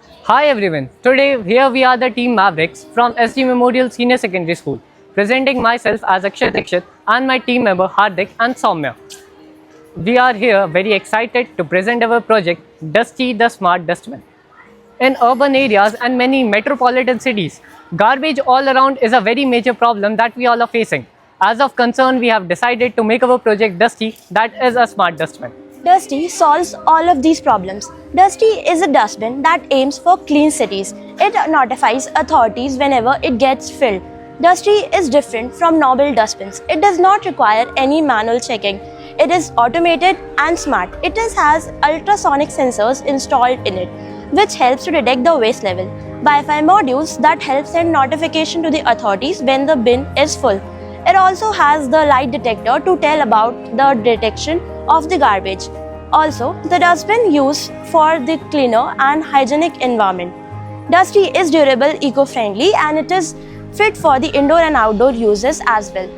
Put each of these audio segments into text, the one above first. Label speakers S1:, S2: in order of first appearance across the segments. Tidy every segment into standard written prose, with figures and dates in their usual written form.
S1: Hi everyone, today here we are the team Mavericks from SD Memorial Senior Secondary School, presenting myself as Akshay Dikshit and my team member Hardik and Soumya. We are here very excited to present our project Dusty the Smart Dustbin. In urban areas and many metropolitan cities, garbage all around is a very major problem that we all are facing. As of concern, we have decided to make our project Dusty, that is a smart dustbin.
S2: Dusty solves all of these problems. Dusty is a dustbin that aims for clean cities. It notifies authorities whenever it gets filled. Dusty is different from normal dustbins. It does not require any manual checking. It is automated and smart. It has ultrasonic sensors installed in it, which helps to detect the waste level. Wi-Fi modules that help send notification to the authorities when the bin is full. It also has the light detector to tell about the detection of the garbage. Also, the dustbin used for the cleaner and hygienic environment. Dusty is durable, eco-friendly, and it is fit for the indoor and outdoor uses as well.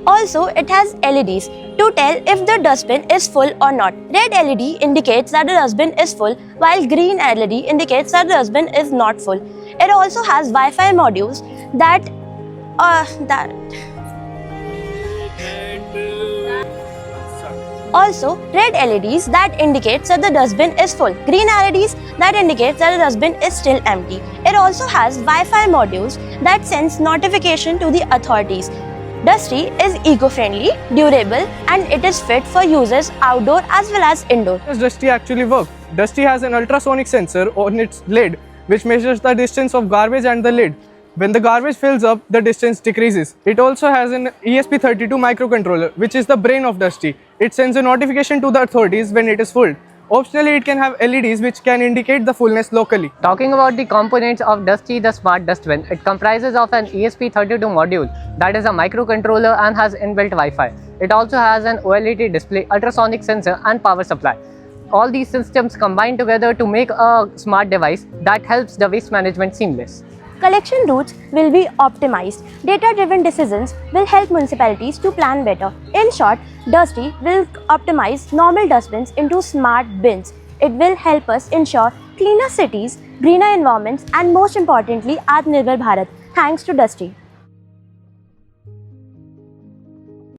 S2: Also, it has LEDs to tell if the dustbin is full or not. Red LED indicates that the dustbin is full, while green LED indicates that the dustbin is not full. It also has Wi-Fi modules that Also, red LEDs that indicates that the dustbin is full. Green LEDs that indicates that the dustbin is still empty. It also has Wi-Fi modules that sends notification to the authorities. Dusty is eco-friendly, durable, and it is fit for uses outdoor as well as indoor.
S3: How does Dusty actually work? Dusty has an ultrasonic sensor on its lid which measures the distance of garbage and the lid. When the garbage fills up, the distance decreases. It also has an ESP32 microcontroller, which is the brain of Dusty. It sends a notification to the authorities when it is full. Optionally, it can have LEDs which can indicate the fullness locally.
S1: Talking about the components of Dusty the Smart Dustbin, it comprises of an ESP32 module that is a microcontroller and has inbuilt Wi-Fi. It also has an OLED display, ultrasonic sensor and power supply. All these systems combine together to make a smart device that helps the waste management seamless.
S2: Collection routes will be optimized. Data-driven decisions will help municipalities to plan better. In short, Dusty will optimize normal dustbins into smart bins. It will help us ensure cleaner cities, greener environments, and most importantly, Atmanirbhar Bharat, thanks to Dusty.